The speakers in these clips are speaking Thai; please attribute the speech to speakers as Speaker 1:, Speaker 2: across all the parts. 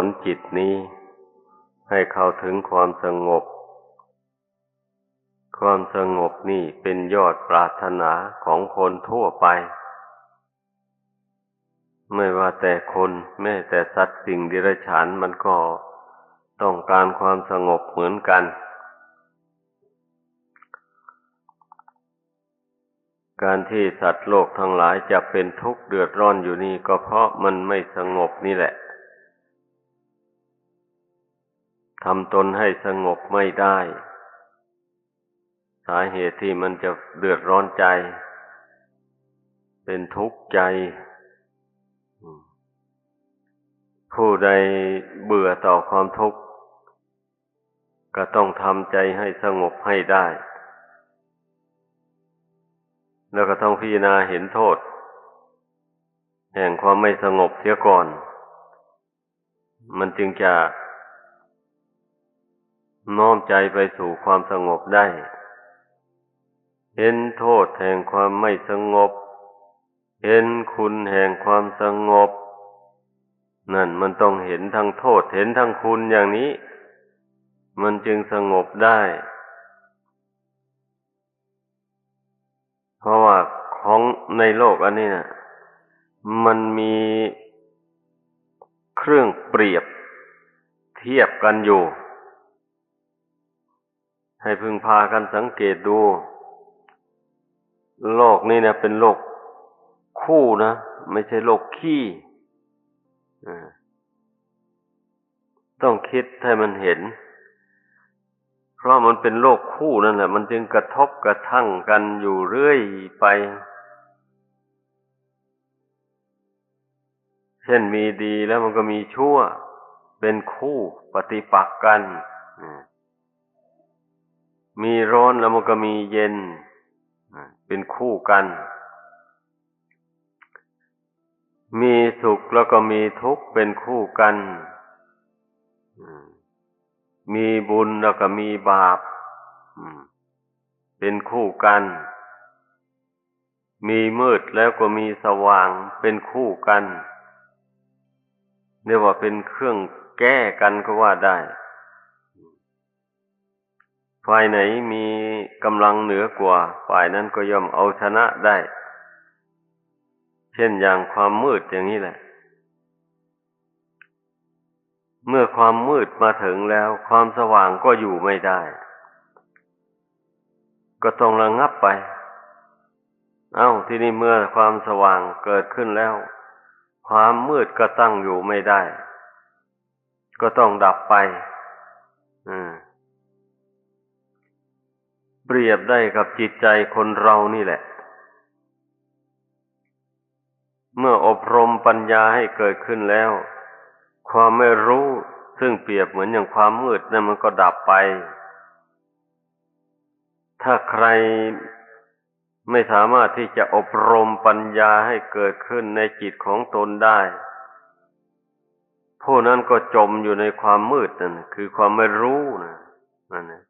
Speaker 1: ลจิตนี้ให้เข้าถึงความสงบความสงบนี่เป็นยอดปรารถนาของคนทั่วไปไม่ว่าแต่คนแม้แต่สัตว์สิ่งเดรัจฉานมันก็ต้องการความสงบเหมือนกันการที่สัตว์โลกทั้งหลายจะเป็นทุกข์เดือดร้อนอยู่นี่ก็เพราะมันไม่สงบนี่แหละทำตนให้สงบไม่ได้สาเหตุที่มันจะเดือดร้อนใจเป็นทุกข์ใจผู้ใดเบื่อต่อความทุกข์ก็ต้องทำใจให้สงบให้ได้แล้วก็ต้องพิจารณาเห็นโทษแห่งความไม่สงบเสียก่อนมันจึงจะน้อมใจไปสู่ความสงบได้เห็นโทษแห่งความไม่สงบเห็นคุณแห่งความสงบนั่นมันต้องเห็นทั้งโทษเห็นทั้งคุณอย่างนี้มันจึงสงบได้เพราะว่าของในโลกอันนี้นะมันมีเครื่องเปรียบเทียบกันอยู่ให้พึงพากันสังเกตดูโลกนี้นะเป็นโลกคู่นะไม่ใช่โลกขี้ต้องคิดให้มันเห็นเพราะมันเป็นโลกคู่นั่นแหละมันจึงกระทบกระทั่งกันอยู่เรื่อยไปเช่นมีดีแล้วมันก็มีชั่วเป็นคู่ปฏิปักษ์กันมีร้อนแล้วมันก็มีเย็นเป็นคู่กันมีสุขแล้วก็มีทุกข์เป็นคู่กันมีบุญแล้วก็มีบาปเป็นคู่กันมีมืดแล้วก็มีสว่างเป็นคู่กันเรียกว่าเป็นเครื่องแก้กันก็ว่าได้ฝ่ายไหนมีกำลังเหนือกว่าฝ่ายนั้นก็ย่อมเอาชนะได้เช่นอย่างความมืดอย่างนี้แหละเมื่อความมืดมาถึงแล้วความสว่างก็อยู่ไม่ได้ก็ต้องระงับไปที่นี่เมื่อความสว่างเกิดขึ้นแล้วความมืดก็ตั้งอยู่ไม่ได้ก็ต้องดับไปเปรียบได้กับจิตใจคนเรานี่แหละเมื่ออบรมปัญญาให้เกิดขึ้นแล้วความไม่รู้ซึ่งเปรียบเหมือนอย่างความมืดนั่นมันก็ดับไปถ้าใครไม่สามารถที่จะอบรมปัญญาให้เกิดขึ้นในจิตของตนได้ผู้นั้นก็จมอยู่ในความมืดนั่นคือความไม่รู้นั่นนะ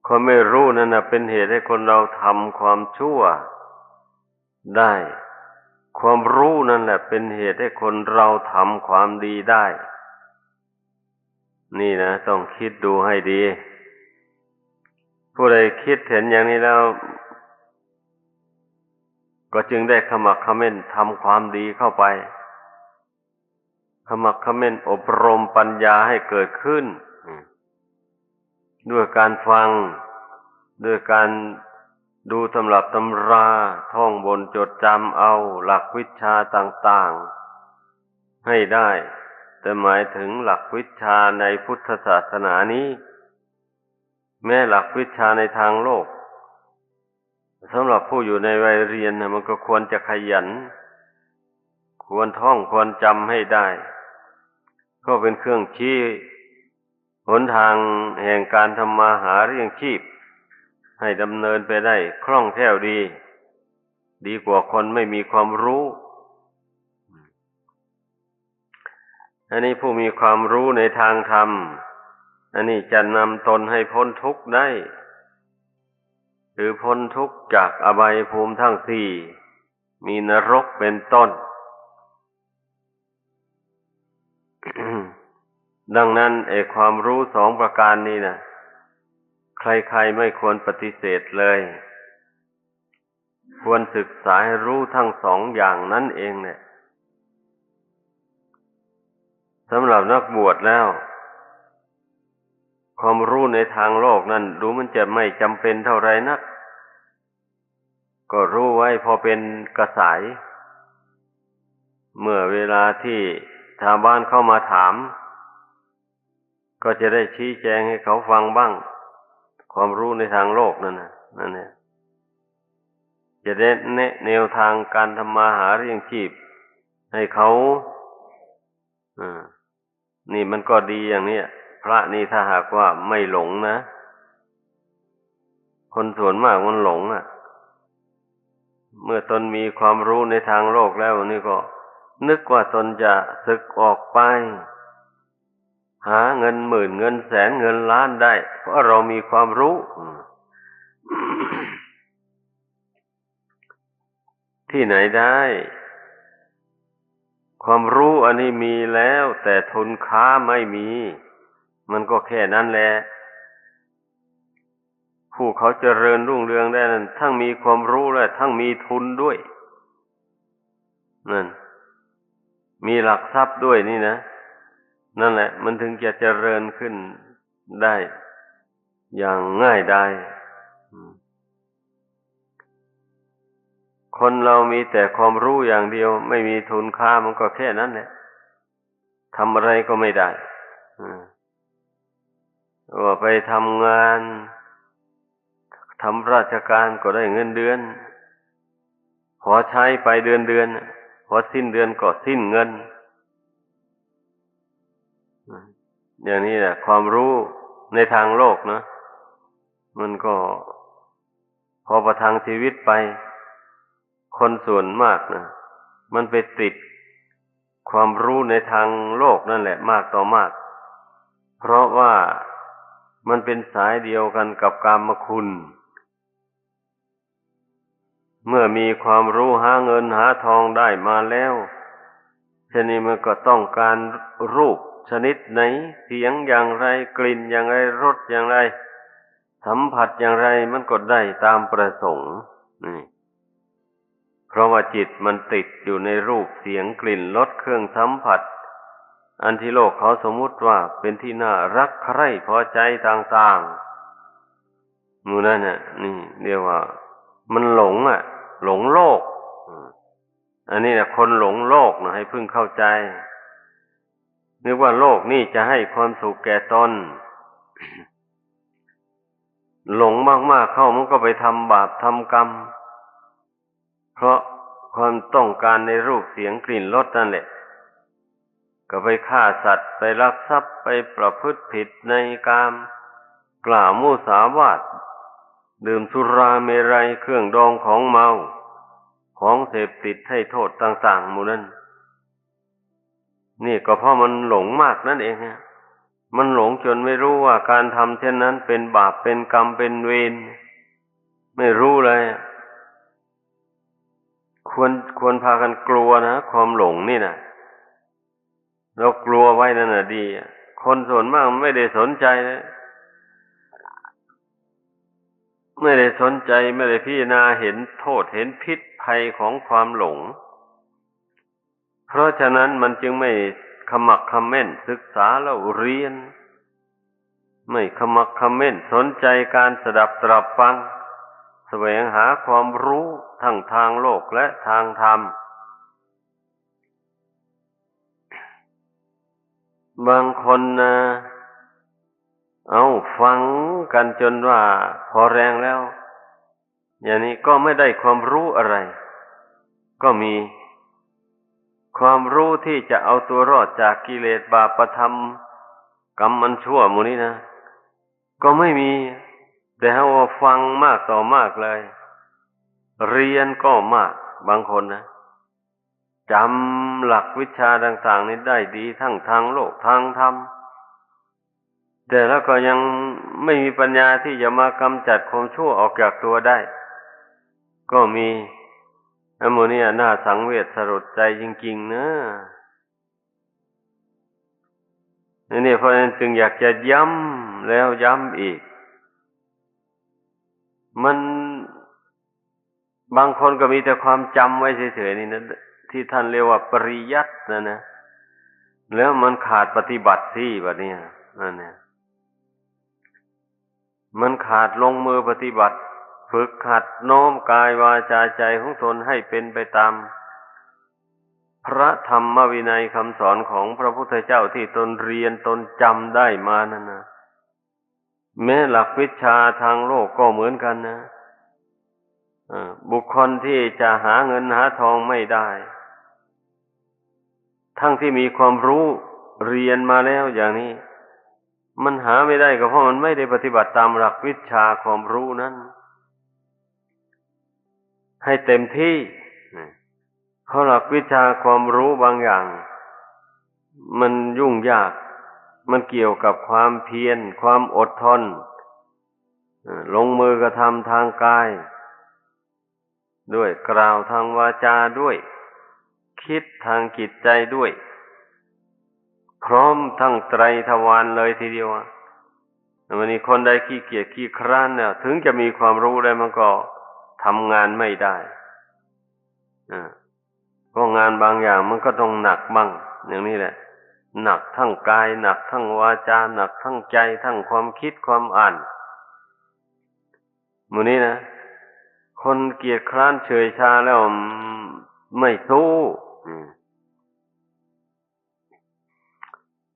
Speaker 1: ความไม่รู้นั่นน่ะเป็นเหตุให้คนเราทำความชั่วได้ความรู้นั่นแหละเป็นเหตุให้คนเราทำความดีได้นี่นะต้องคิดดูให้ดีผู้ใดคิดเห็นอย่างนี้แล้วก็จึงได้ขมักเขม้นทำความดีเข้าไปขมักเขม้นอบรมปัญญาให้เกิดขึ้นด้วยการฟังด้วยการดูตำรับตำราท่องบนจดจำเอาหลักวิชาต่างๆให้ได้แต่หมายถึงหลักวิชาในพุทธศาสนานี้แม้หลักวิชาในทางโลกสำหรับผู้อยู่ในวัยเรียนมันก็ควรจะขยันควรท่องควรจำให้ได้ก็เป็นเครื่องชี้หนทางแห่งการทำมาหาเลี้ยงชีพให้ดำเนินไปได้คล่องแคล่วดีกว่าคนไม่มีความรู้อันนี้ผู้มีความรู้ในทางธรรมอันนี้จะนำตนให้พ้นทุกข์ได้หรือพ้นทุกข์จากอบายภูมิทั้งสี่มีนรกเป็นต้น ดังนั้นความรู้สองประการนี้นะใครๆไม่ควรปฏิเสธเลยควรศึกษาให้รู้ทั้งสองอย่างนั้นเองเนี่ยสำหรับนักบวชแล้วความรู้ในทางโลกนั้นดูมันจะไม่จำเป็นเท่าไรนักก็รู้ไว้พอเป็นกระสายเมื่อเวลาที่ชาวบ้านเข้ามาถามก็จะได้ชี้แจงให้เขาฟังบ้างความรู้ในทางโลกนั่นเนี่ยจะได้แนะแนวทางการทำมาหาเลี้ยงชีพให้เขานี่มันก็ดีอย่างนี้พระนี่ถ้าหากว่าไม่หลงนะคนส่วนมากมันหลงเมื่อตนมีความรู้ในทางโลกแล้วนี่ก็นึกว่าตนจะสึกออกไปหาเงินหมื่นเงินแสนเงินล้านได้เพราะเรามีความรู้ ที่ไหนได้ความรู้อันนี้มีแล้วแต่ทุนค้าไม่มีมันก็แค่นั้นแหละผู้เขาเจริญรุ่งเรืองได้นั้นทั้งมีความรู้และทั้งมีทุนด้วยนั่นมีหลักทรัพย์ด้วยนี่นะนั่นแหละมันถึงจะเจริญขึ้นได้อย่างง่ายดายคนเรามีแต่ความรู้อย่างเดียวไม่มีทุนค้ามันก็แค่นั้นแหละทำอะไรก็ไม่ได้ว่าไปทำงานทำราชการก็ได้เงินเดือนพอใช้ไปเดือนพอสิ้นเดือนก็สิ้นเงินอย่างนี้แหละความรู้ในทางโลกนะมันก็พอประทังชีวิตไปคนส่วนมากนะมันไปติดความรู้ในทางโลกนั่นแหละมากต่อมากเพราะว่ามันเป็นสายเดียวกันกับกามคุณเมื่อมีความรู้หาเงินหาทองได้มาแล้วทีนี้มันก็ต้องการรูปชนิดไหนเสียงอย่างไรกลิ่นอย่างไรรสอย่างไรสัมผัสอย่างไรมันก็ได้ตามประสงค์นี่เพราะว่าจิตมันติดอยู่ในรูปเสียงกลิ่นรสเครื่องสัมผัสอันที่โลกเขาสมมุติว่าเป็นที่น่ารักใคร่พอใจต่างๆหมู่นั่นน่ะนี่เรียกว่ามันหลงหลงโลกอันนี้นะคนหลงโลกนะให้พึงเข้าใจนึกว่าโลกนี่จะให้ความสุขแก่ตนหลงมากๆเข้ามันก็ไปทำบาปทำกรรมเพราะความต้องการในรูปเสียงกลิ่นรสนั่นแหละก็ไปฆ่าสัตว์ไปลักทรัพย์ไปประพฤติผิดในกามกล่าวมุสาวาทดื่มสุราเมรัยเครื่องดองของเมาของเสพติดให้โทษต่างๆหมู่นั้นนี่ก็เพราะมันหลงมากนั่นเองมันหลงจนไม่รู้ว่าการทำเช่นนั้นเป็นบาปเป็นกรรมเป็นเวรไม่รู้เลยควรพากันกลัวนะความหลงนี่นะเรากลัวไว้นั่นน่ะดีคนส่วนมากไม่ได้สนใจนะไม่ได้สนใจไม่ได้พิจารณาเห็นโทษเห็นพิษภัยของความหลงเพราะฉะนั้นมันจึงไม่ขมักเขม้นศึกษาแล้วเรียนไม่ขมักเขม้นสนใจการสดับตรับฟังแสวงหาความรู้ทั้งทางโลกและทางธรรมบางคนนะเอาฟังกันจนว่าพอแรงแล้วอย่างนี้ก็ไม่ได้ความรู้อะไรก็มีความรู้ที่จะเอาตัวรอดจากกิเลสบาปธรรมกรรมอันชั่วหมู่นี้นะก็ไม่มีแต่ว่าฟังมากต่อมากเลยเรียนก็มากบางคนนะจำหลักวิชาต่างๆนี้ได้ดีทั้งทางโลกทางธรรมแต่แล้วก็ยังไม่มีปัญญาที่จะมากำจัดความชั่วออกจากตัวได้ก็มีอันโมนี้น่าสังเวชสลดใจจริงๆนะ นี่เพราะฉะนั้นจึงอยากจะย้ำแล้วย้ำอีกมันบางคนก็มีแต่ความจำไว้เฉยๆนี่นะที่ท่านเรียกว่าปริยัตินะแล้วมันขาดปฏิบัติที่แบบนี้นั่นเนี่ยมันขาดลงมือปฏิบัติฝึกหัดโน้มกายวาจาใจของตนให้เป็นไปตามพระธรรมวินัยคำสอนของพระพุทธเจ้าที่ตนเรียนตนจำได้มานั่นนะแม้หลักวิชาทางโลกก็เหมือนกันนะบุคคลที่จะหาเงินหาทองไม่ได้ทั้งที่มีความรู้เรียนมาแล้วอย่างนี้มันหาไม่ได้ก็เพราะมันไม่ได้ปฏิบัติตามหลักวิชาความรู้นั้นให้เต็มที่เพราะหลักวิชาความรู้บางอย่างมันยุ่งยากมันเกี่ยวกับความเพียรความอดทนลงมือกระทำทางกายด้วยกล่าวทางวาจาด้วยคิดทางจิตใจด้วยพร้อมทั้งไตรทวารเลยทีเดียววันนี้คนใดขี้เกียจขี้คร้านเนี่ยถึงจะมีความรู้ได้มันก็ทำงานไม่ได้เพราะงานบางอย่างมันก็ต้องหนักบ้างอย่างนี้แหละหนักทั้งกายหนักทั้งวาจาหนักทั้งใจทั้งความคิดความอ่านมื้อนี้นะคนเกียจคร้านเฉยชาแล้วไม่สู้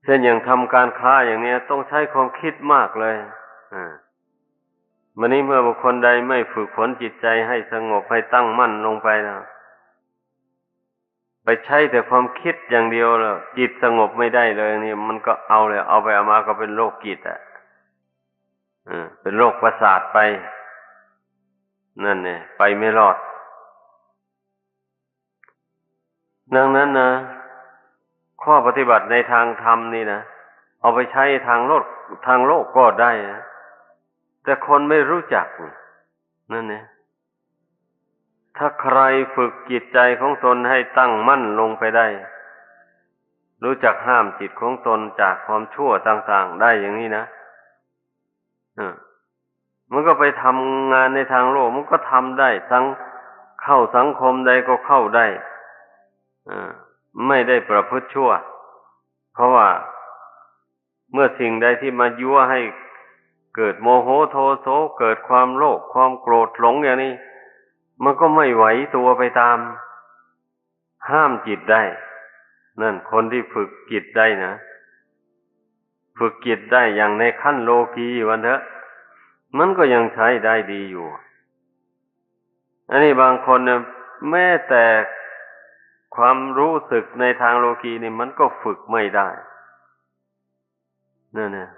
Speaker 1: เช่นอย่างทำการค้าอย่างนี้ต้องใช้ความคิดมากเลยมื้อนี้เมื่อบุคคลใดไม่ฝึกฝนจิตใจให้สงบให้ตั้งมั่นลงไปนะไปใช้แต่ความคิดอย่างเดียวแล้วจิตสงบไม่ได้เลยนี่มันก็เอาเลยเอาไปเอามาก็เป็นโรคจิตเป็นโรคประสาทไปนั่นเนี่ยไปไม่รอดดังนั้นนะข้อปฏิบัติในทางธรรมนี่นะเอาไปใช้ทางโลกก็ได้นะแต่คนไม่รู้จักนั่นเนี่ยถ้าใครฝึกจิตใจของตนให้ตั้งมั่นลงไปได้รู้จักห้ามจิตของตนจากความชั่วต่างๆได้อย่างนี้นะมันก็ไปทำงานในทางโลกมันก็ทำได้เข้าสังคมใดก็เข้าได้ไม่ได้ประพฤติชั่วเพราะว่าเมื่อสิ่งใดที่มายั่วให้เกิดโมโหโทโสเกิดความโลภความโกรธหลงอย่างนี้มันก็ไม่ไหวตัวไปตามห้ามจิตได้นั่นคนที่ฝึกจิตได้นะฝึกจิตได้อย่างในขั้นโลกีวันเถอะมันก็ยังใช้ได้ดีอยู่อันนี้บางคนเนี่ยแม้แต่ความรู้สึกในทางโลกีนี่มันก็ฝึกไม่ได้นั่นน่ะ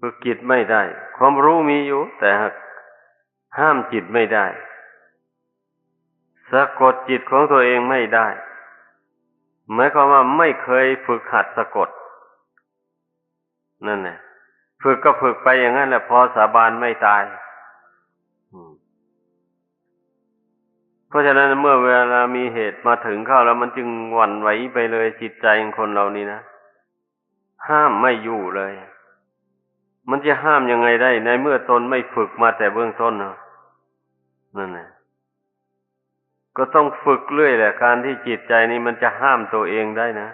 Speaker 1: ฝึกจิตไม่ได้ความรู้มีอยู่แต่ห้ามจิตไม่ได้สะกดจิตของตัวเองไม่ได้หมายความว่าไม่เคยฝึกหัดสะกดนั่นน่ะฝึกก็ฝึกไปอย่างนั้นแหละพอสาบานไม่ตายเพราะฉะนั้นเมื่อเวลามีเหตุมาถึงเข้าแล้วมันจึงหวั่นไหวไปเลยจิตใจของคนเรานี่นะห้ามไม่อยู่เลยมันจะห้ามยังไงได้ในเมื่อตนไม่ฝึกมาแต่เบื้องต้นนั่นแหละก็ต้องฝึกเรื่อยแหละการที่จิตใจนี้มันจะห้ามตัวเองได้นะ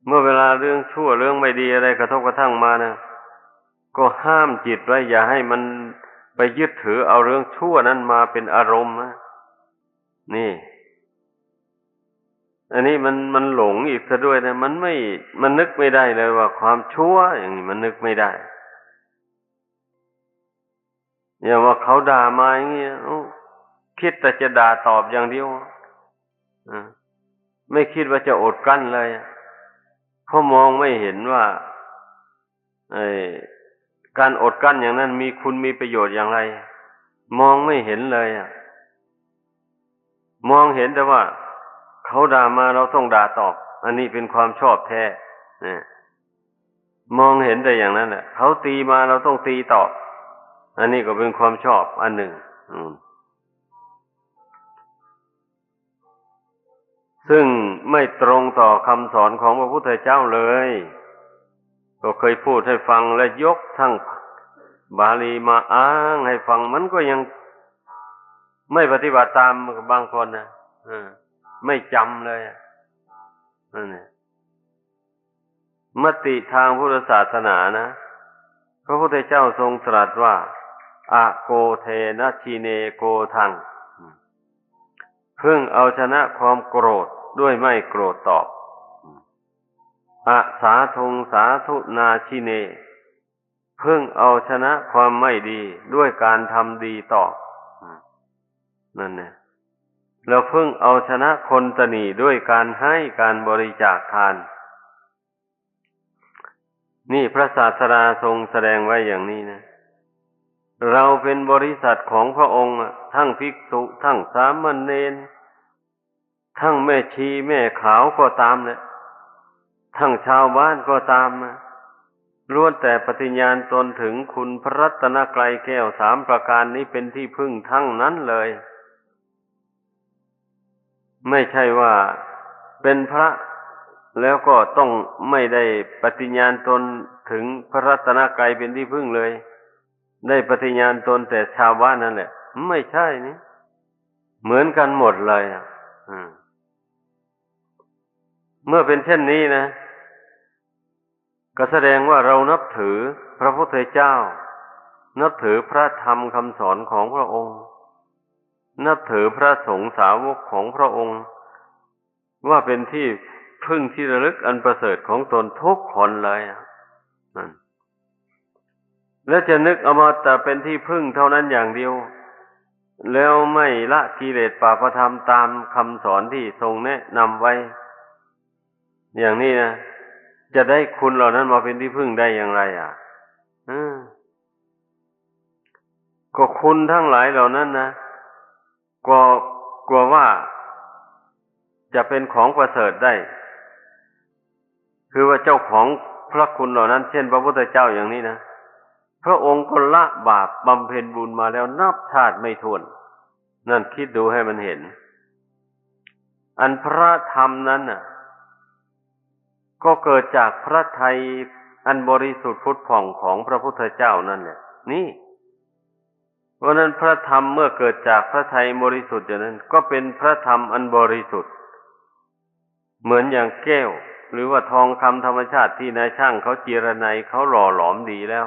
Speaker 1: เมื่อเวลาเรื่องชั่วเรื่องไม่ดีอะไรกระทบกระทั่งมานะก็ห้ามจิตไว้อย่าให้มันไปยึดถือเอาเรื่องชั่วนั้นมาเป็นอารมณ์นะนี่อันนี้มันหลงอีกซะด้วยนะมันนึกไม่ได้เลยว่าความชั่วอย่างนี้มันนึกไม่ได้อย่างว่าเขาด่ามาอย่างเงี้ยคิดแต่จะด่าตอบอย่างเดียวไม่คิดว่าจะอดกลั้นเลยเพราะมองไม่เห็นว่าการอดกลั้นอย่างนั้นมีคุณมีประโยชน์อย่างไรมองไม่เห็นเลยมองเห็นแต่ว่าเขาด่ามาเราต้องด่าตอบอันนี้เป็นความชอบแท้มองเห็นแต่อย่างนั้นแหละเขาตีมาเราต้องตีตอบอันนี้ก็เป็นความชอบอันหนึ่ง ซึ่งไม่ตรงต่อคำสอนของพระพุทธเจ้าเลยก็เคยพูดให้ฟังและยกทั้งบาลีมาอ้างให้ฟังมันก็ยังไม่ปฏิบัติตามบางคนนะไม่จำเลยนั่นแหละมติทางพุทธศาสนานะพระพุทธเจ้าทรงตรัสว่าอะโกเทนะชีเนโกทังพึ่งเอาชนะความโกรธด้วยไม่โกรธตอบอะสาธุงสาธุนาชิเนพึ่งเอาชนะความไม่ดีด้วยการทำดีตอบนั่นเนี่ยเราพึ่งเอาชนะคนตนีด้วยการให้การบริจาคทานนี่พระศาสดาทรงแสดงไว้อย่างนี้นะเราเป็นบริษัทของพระองค์ทั้งภิกษุทั้งสามเณรทั้งแม่ชีแม่ขาวก็ตามเนี่ยทั้งชาวบ้านก็ตามล้วนแต่ปฏิญาณตนถึงคุณพระรัตนกรัยแก้วสามประการนี้เป็นที่พึ่งทั้งนั้นเลยไม่ใช่ว่าเป็นพระแล้วก็ต้องไม่ได้ปฏิญาณตนถึงพระรัตนกรัยเป็นที่พึ่งเลยได้ปฏิญาณตนแต่ชาวบ้านนั่นแหละไม่ใช่นี่เหมือนกันหมดเลยเมื่อเป็นเช่นนี้นะก็แสดงว่าเรานับถือพระพุทธเจ้านับถือพระธรรมคำสอนของพระองค์นับถือพระสงฆ์สาวกของพระองค์ว่าเป็นที่พึ่งที่ระลึกอันประเสริฐของตนทุกคนเลยนั่นแล้วจะนึกเอามาแต่เป็นที่พึ่งเท่านั้นอย่างเดียวแล้วไม่ละกิเลสปาปธรรมตามคำสอนที่ทรงแนะนำไว้อย่างนี้นะจะได้คุณเหล่านั้นมาเป็นที่พึ่งได้อย่างไรก็คุณทั้งหลายเหล่านั้นนะกลัวว่าจะเป็นของประเสริฐได้คือว่าเจ้าของพระคุณเหล่านั้นเช่นพระพุทธเจ้าอย่างนี้นะพระองค์ก็ละบาปบำเพ็ญบุญมาแล้วนับชาติไม่ถ้วนนั่นคิดดูให้มันเห็นอันพระธรรมนั้นน่ะก็เกิดจากพระทัยอันบริสุทธิ์ผุดผ่องของพระพุทธเจ้านั่นแหละนี่เพราะนั้นพระธรรมเมื่อเกิดจากพระทัยบริสุทธิ์อย่างนั้นก็เป็นพระธรรมอันบริสุทธิ์เหมือนอย่างแก้วหรือว่าทองคำธรรมชาติที่นายช่างเขาเจียรไนเขาหล่อหลอมดีแล้ว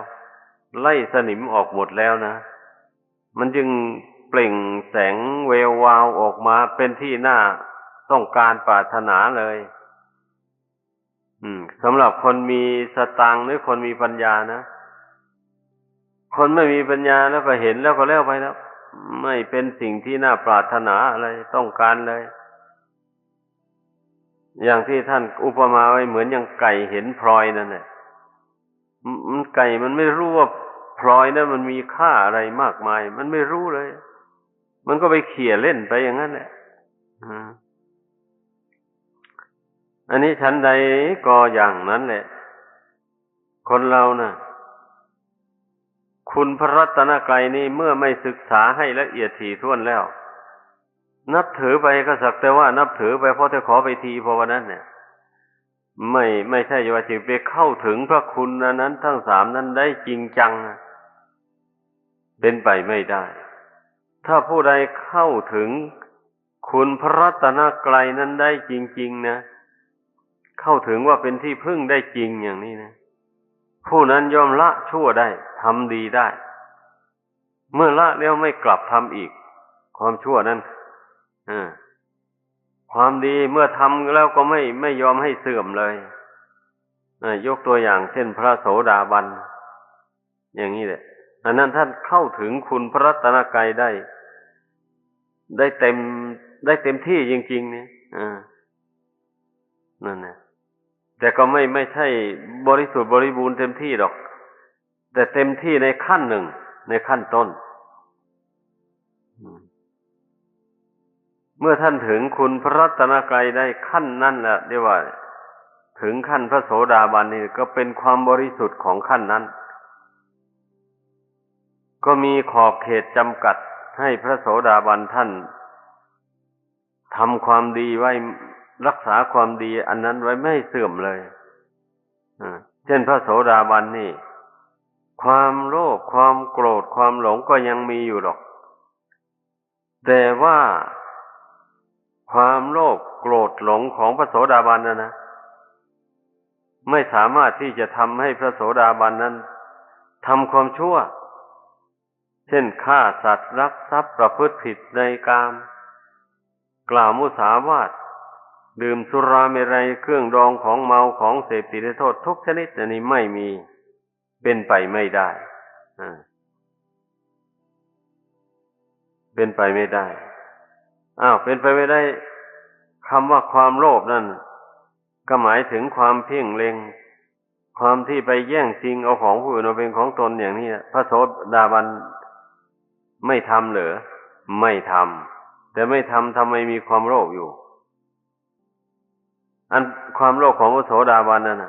Speaker 1: ไล่สนิมออกหมดแล้วนะมันจึงเปล่งแสงแวววาวออกมาเป็นที่น่าต้องการปรารถนาเลยสำหรับคนมีสตางค์หรือคนมีปัญญานะคนไม่มีปัญญาแล้วก็เห็นแล้วก็แล้วไปแล้วไม่เป็นสิ่งที่น่าปรารถนาอะไรต้องการเลยอย่างที่ท่านอุปมาไว้เหมือนอย่างไก่เห็นพลอยนั่นแหละไก่มันไม่รู้ว่าพลอยนั้นมันมีค่าอะไรมากมายมันไม่รู้เลยมันก็ไปเขี่ยเล่นไปอย่างนั้นแหละอันนี้ฉันใดก็อย่างนั้นแหละคนเรานะคุณพระรัตนกรัยนี่เมื่อไม่ศึกษาให้ละเอียดถี่ถ้วนแล้วนับถือไปก็สักแต่ว่านับถือไปเพราะจะขอไปทีเพราะว่านั้นเนี่ยไม่ใช่ว่าจะไปเข้าถึงพระคุณนั้นทั้งสามนั้นได้จริงจังเป็นไปไม่ได้ถ้าผู้ใดเข้าถึงคุณพระรัตนกรัยนั้นได้จริงๆนะเข้าถึงว่าเป็นที่พึ่งได้จริงอย่างนี้นะผู้นั้นย่อมละชั่วได้ทำดีได้เมื่อละแล้วไม่กลับทำอีกความชั่วนั้นความดีเมื่อทำแล้วก็ไม่ยอมให้เสื่อมเลยยกตัวอย่างเช่นพระโสดาบันอย่างนี้แหละอันนั้นท่านเข้าถึงคุณพระรัตนกรัยได้เต็มที่จริงๆเนี่ยนั่นนะแต่ก็ไม่ใช่บริสุทธิ์บริบูรณ์เต็มที่หรอกแต่เต็มที่ในขั้นหนึ่งในขั้นต้นเมื่อท่านถึงคุณพระรัตนกรัยได้ขั้นนั้นแหละเรียกว่าถึงขั้นพระโสดาบันนี่ก็เป็นความบริสุทธิ์ของขั้นนั้นก็มีขอบเขตจำกัดให้พระโสดาบันท่านทำความดีไว้ รักษาความดีอันนั้นไว้ไม่ให้เสื่อมเลยเช่นพระโสดาบันนี่ความโลภความโกรธความหลงก็ยังมีอยู่หรอกแต่ว่าความโลภโกรธหลงของพระโสดาบันนะไม่สามารถที่จะทำให้พระโสดาบันนั้นทำความชั่วเช่นฆ่าสัตว์ลักทรัพย์ประพฤติผิดในกามกล่าวมุสาวาทดื่มสุราเมรัยเครื่องดองของเมาของเสพติดให้โทษทุกชนิดอันนี้ไม่มีเป็นไปไม่ได้เป็นไปไม่ได้เป็นไปไม่ได้คำว่าความโลภนั่นก็หมายถึงความเพ่งเล็งความที่ไปแย่งชิงเอาของผู้อื่นมาเป็นของตนอย่างนี้พระโสดาบันไม่ทำเหรอไม่ทำแต่ไม่ทำทำไมมีความโลภอยู่อันความโลภของพระโสดาบันนั่น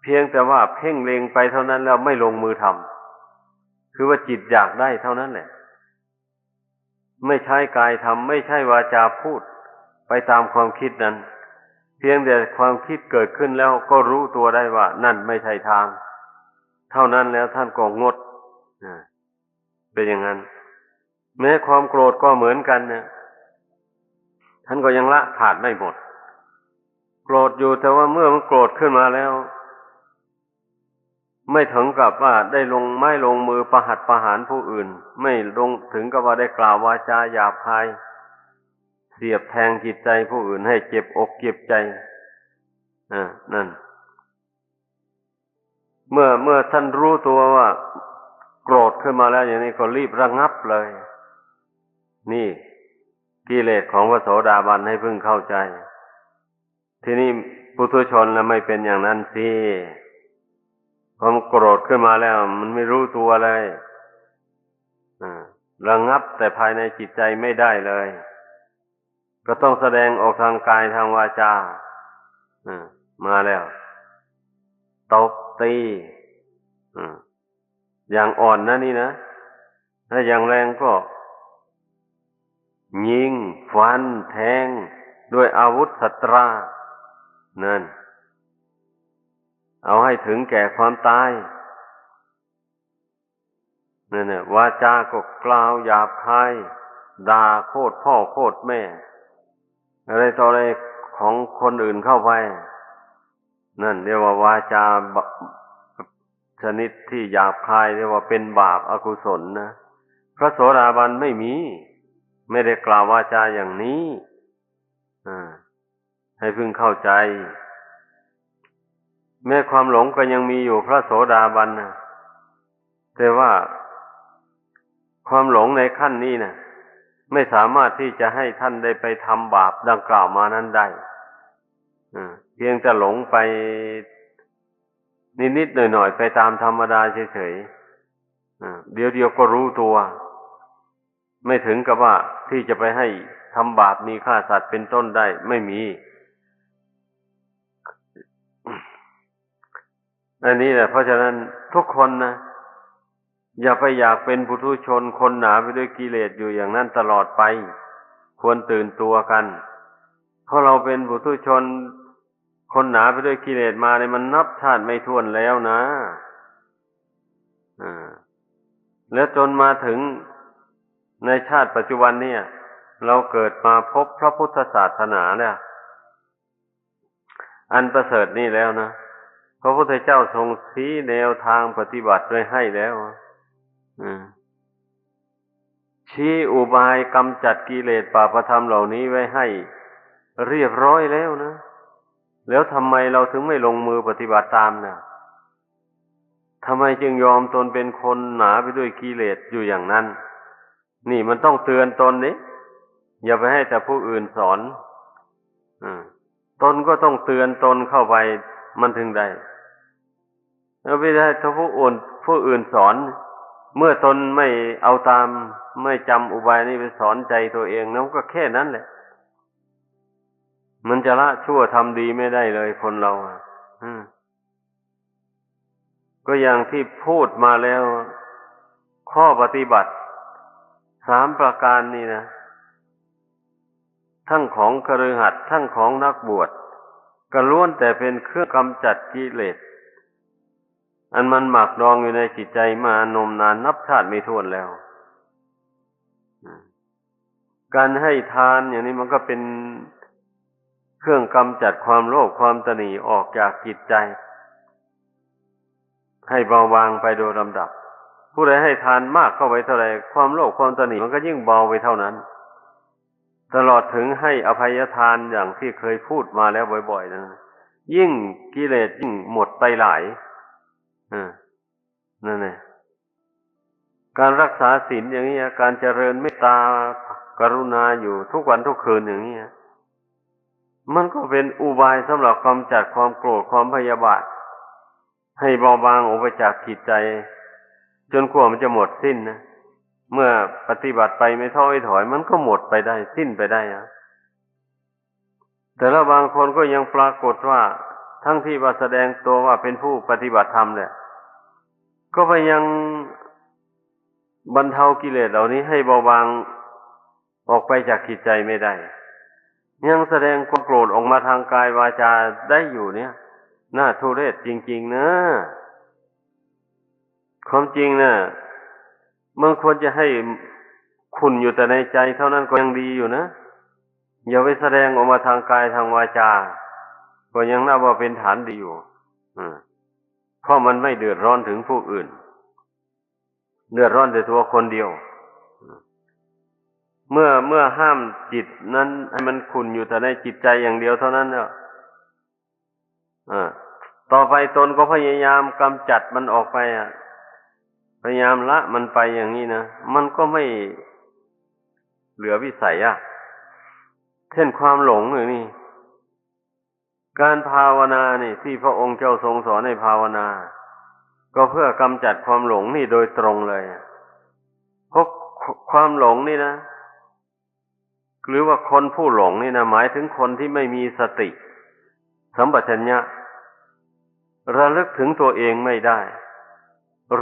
Speaker 1: เพียงแต่ว่าเพ่งเล็งไปเท่านั้นแล้วไม่ลงมือทำคือว่าจิตอยากได้เท่านั้นแหละไม่ใช่กายทำไม่ใช่วาจาพูดไปตามความคิดนั้นเพียงแต่ความคิดเกิดขึ้นแล้วก็รู้ตัวได้ว่านั่นไม่ใช่ทางเท่านั้นแล้วท่านก็งดเป็นอย่างนั้นแม้ความโกรธก็เหมือนกันนะท่านก็ยังละขาดไม่หมดโกรธอยู่แต่ว่าเมื่อมันโกรธขึ้นมาแล้วไม่ถึงกับว่าได้ลงไม้ลงมือประหัตประหารผู้อื่นไม่ลงถึงกับว่าได้กล่าววาจาหยาบคายเสียบแทงจิตใจผู้อื่นให้เจ็บอกเจ็บใจนั่นเมื่อท่านรู้ตัวว่าโกรธขึ้นมาแล้วอย่างนี้ก็รีบระงับเลยนี่กิเลสของพระโสดาบันให้พึงเข้าใจทีนี้ปุถุชนแล้วไม่เป็นอย่างนั้นสิพอมันโกรธขึ้นมาแล้วมันไม่รู้ตัวเลยระงับแต่ภายในจิตใจไม่ได้เลยก็ต้องแสดงออกทางกายทางวาจามาแล้วตบตีอย่างอ่อนนะนี่นะถ้าอย่างแรงก็ยิงฟันแทงด้วยอาวุธสัตรานั่นเอาให้ถึงแก่ความตายนั่นน่ะวาจาก็กล่าวหยาบคายด่าโคตรพ่อโคตรแม่อะไรต่ออะไรของคนอื่นเข้าไปนั่นเรียกว่าวาจาชนิดที่หยาบคายเรียกว่าเป็นบาปอกุศลนะพระโสดาบันไม่ได้กล่าววาจาอย่างนี้ให้พึงเข้าใจแม้ความหลงก็ยังมีอยู่พระโสดาบันนะแต่ว่าความหลงในขั้นนี้นะไม่สามารถที่จะให้ท่านได้ไปทำบาปดังกล่าวมานั้นได้เพียงแต่หลงไปนิดๆหน่อยๆไปตามธรรมดาเฉยๆเดี๋ยวก็รู้ตัวไม่ถึงกับว่าที่จะไปให้ทำบาปมีฆ่าสัตว์เป็นต้นได้ไม่มีอันนี้แหละเพราะฉะนั้นทุกคนนะอย่าไปอยากเป็นปุถุชนคนหนาไปด้วยกิเลสอยู่อย่างนั้นตลอดไปควรตื่นตัวกันเพราะเราเป็นปุถุชนคนหนาไปด้วยกิเลสมาเนี่ยมันนับชาติไม่ถ้วนแล้วนะแล้วจนมาถึงในชาติปัจจุบันเนี่ยเราเกิดมาพบพระพุทธศาสนาเนี่ยอันประเสริฐนี่แล้วนะพระพุทธเจ้าทรงชี้แนวทางปฏิบัติไว้ให้แล้วชี้อุบายกำจัดกิเลสบาปธรรมเหล่านี้ไว้ให้เรียบร้อยแล้วนะแล้วทำไมเราถึงไม่ลงมือปฏิบัติตามนะทำไมจึงยอมตนเป็นคนหนาไปด้วยกิเลสอยู่อย่างนั้นนี่มันต้องเตือนตนนี้อย่าไปให้แต่ผู้อื่นสอนตนก็ต้องเตือนตนเข้าไปมันถึงได้แล้วไม่ได้ถ้าผู้อื่นสอนเมื่อตนไม่เอาตามไม่จำอุบายนี้ไปสอนใจตัวเองนั่นก็แค่นั้นแหละมันจะละชั่วทำดีไม่ได้เลยคนเราก็อย่างที่พูดมาแล้วข้อปฏิบัติ3 ประการนี่นะ ทั้งของคฤหัสถ์ทั้งของนักบวชก็ล้วนแต่เป็นเครื่องกำจัดกิเลสอันมันหมักดองอยู่ในจิตใจมานมนานนับชาติไม่ถ้วนแล้วการให้ทานอย่างนี้มันก็เป็นเครื่องกำจัดความโลภความตณีออกจากจิตใจให้เบาบางไปโดยลำดับผู้ใดให้ทานมากเข้าไปเท่าไรความโลภความตณีมันก็ยิ่งเบาไปเท่านั้นตลอดถึงให้อภัยทานอย่างที่เคยพูดมาแล้วบ่อยๆนะยิ่งกิเลสยิ่งหมดไปหลายนั่นแหละการรักษาศีลอย่างนี้การเจริญเมตตากรุณาอยู่ทุกวันทุกคืนอย่างนี้มันก็เป็นอุบายสำหรับกำจัดความโกรธความพยาบาทให้เบาบางออกไปจากจิตใจจนกว่ามันจะหมดสิ้นนะเมื่อปฏิบัติไปไม่ท้อไม่ถอยมันก็หมดไปได้สิ้นไปได้แต่ละบางคนก็ยังปรากฏว่าทั้งที่ว่าแสดงตัวว่าเป็นผู้ปฏิบัติธรรมเนี่ยก็ไปยังบรรเทากิเลสเหล่านี้ให้เบาบางออกไปจากจิตใจไม่ได้ยังแสดงความโกรธออกมาทางกายวาจาได้อยู่เนี่ยน่าทุเรศจริงๆนะความจริงนะมันควรจะให้ขุ่นอยู่แต่ในใจเท่านั้นก็ยังดีอยู่นะอย่าไปแสดงออกมาทางกายทางวาจาก็ยังนับว่าเป็นฐานดีอยู่เพราะมันไม่เดือดร้อนถึงผู้อื่นเดือดร้อนแต่ตัวคนเดียวเมื่อห้ามจิตนั้นให้มันขุ่นอยู่แต่ในจิตใจอย่างเดียวเท่านั้นเนี่ยต่อไปตนก็พยายามกำจัดมันออกไปพยายามละมันไปอย่างนี้นะมันก็ไม่เหลือวิสัยเช่นความหลงอย่างนี้การภาวนานี่ที่พระองค์เจ้าทรงสอนให้ภาวนาก็เพื่อกำจัดความหลงนี่โดยตรงเลยเพราะความหลงนี่นะหรือว่าคนผู้หลงนี่นะหมายถึงคนที่ไม่มีสติสัมปชัญญะระลึกถึงตัวเองไม่ได้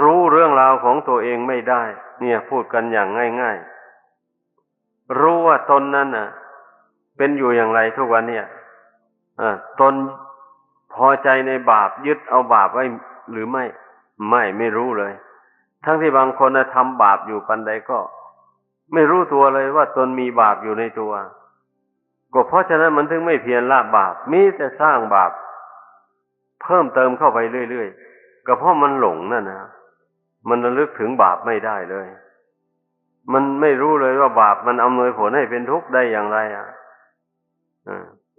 Speaker 1: รู้เรื่องราวของตัวเองไม่ได้เนี่ยพูดกันอย่างง่ายๆรู้ว่าตนนั้นน่ะเป็นอยู่อย่างไรทุกวันเนี่ยตนพอใจในบาปยึดเอาบาปไว้หรือไม่รู้เลยทั้งที่บางคนทำบาปอยู่ปันใดก็ไม่รู้ตัวเลยว่าตนมีบาปอยู่ในตัวก็เพราะฉะนั้นมันถึงไม่เพียรละบาปมีแต่สร้างบาปเพิ่มเติมเข้าไปเรื่อยๆก็เพราะมันหลงนั่นนะมันระลึกถึงบาปไม่ได้เลยมันไม่รู้เลยว่าบาปมันอำนวยผลให้เป็นทุกข์ได้อย่างไร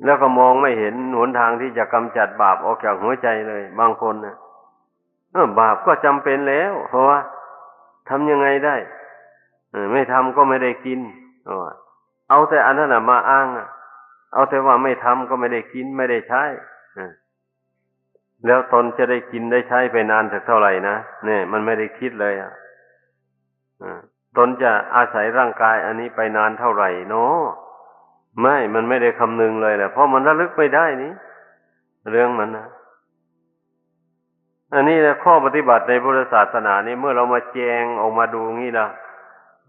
Speaker 1: แล้วก็มองไม่เห็นหนทางที่จะกำจัดบาปออกจากหัวใจเลยบางคนนะบาปก็จำเป็นแล้วเพราะว่าทำยังไงได้ไม่ทำก็ไม่ได้กินเอาแต่อันนั้นมาอ้างเอาแต่ว่าไม่ทำก็ไม่ได้กินไม่ได้ใช้แล้วตนจะได้กินได้ใช้ไปนานสักเท่าไหร่นะเนี่ยมันไม่ได้คิดเลยตนจะอาศัยร่างกายอันนี้ไปนานเท่าไหร่เนาะมันไม่ได้คำนึงเลยแหละเพราะมันระลึกไม่ได้นี่เรื่องมันนะอันนี้นะข้อปฏิบัติในพุทธศาสนานี่เมื่อเรามาแจงออกมาดูงี้ล่ะ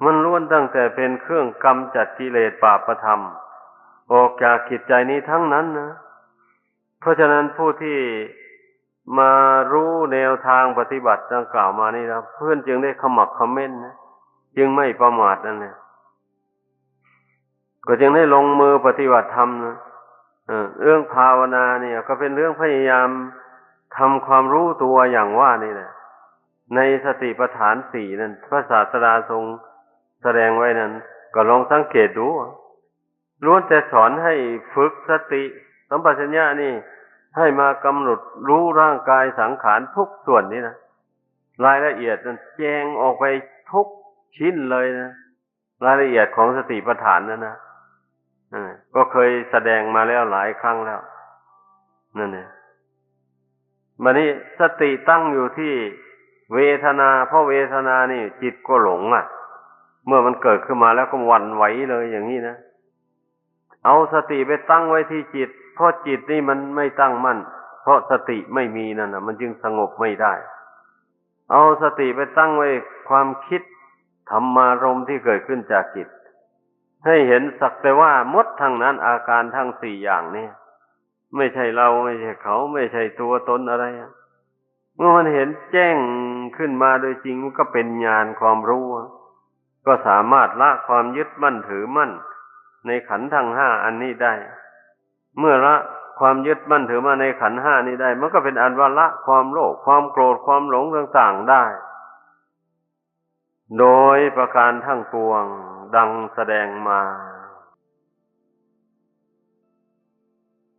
Speaker 1: มันล้วนตั้งแต่เป็นเครื่องกำจัดกิเลสบาปธรรมออกจากจิตใจนี้ทั้งนั้นนะเพราะฉะนั้นผู้ที่มารู้แนวทางปฏิบัติดังกล่าวมานี่นะเพื่อนจึงได้ขมักเขม้นนะจึงไม่ประมาทนั่นแหละก็จึงได้ลงมือปฏิบัติธรรมนะเรื่องภาวนาเนี่ยก็เป็นเรื่องพยายามทำความรู้ตัวอย่างว่านี่แหละในสติปัฏฐานสี่นั้นพระศาสดาทรงแสดงไว้นั้นก็ลองสังเกตดูล้วนแต่สอนให้ฝึกสติสัมปชัญญะนี่ให้มากำหนดรู้ร่างกายสังขารทุกส่วนนี่นะรายละเอียดนั้นแจงออกไปทุกชิ้นเลยนะรายละเอียดของสติปัฏฐานนั่นนะก็เคยแสดงมาแล้วหลายครั้งแล้วนั่นเนี่ยบัดนี้สติตั้งอยู่ที่เวทนาเพราะเวทนานี่จิตก็หลงเมื่อมันเกิดขึ้นมาแล้วก็หวั่นไหวเลยอย่างนี้นะเอาสติไปตั้งไว้ที่จิตเพราะจิตนี่มันไม่ตั้งมั่นเพราะสติไม่มีนั่นน่ะมันจึงสงบไม่ได้เอาสติไปตั้งไว้ความคิดธรรมารมณ์ที่เกิดขึ้นจากจิตใ ให้เห็นสักแต่ว่าหมดทั้งนั้นอาการทั้งสี่อย่างนี้ไม่ใช่เราไม่ใช่เขาไม่ใช่ตัวตนอะไรอะเมื่อมันเห็นแจ้งขึ้นมาโดยจริงมันก็เป็นญาณความรู้อะก็สามารถละความยึดมั่นถือมั่นในขันธ์ทั้งห้าอันนี้ได้เมื่อละความยึดมั่นถือมั่นในขันธ์ห้านี้ได้มันก็เป็นอันว่าละความโลภความโกรธความหลงต่างๆได้โดยประการทั้งปวงดังแสดงมา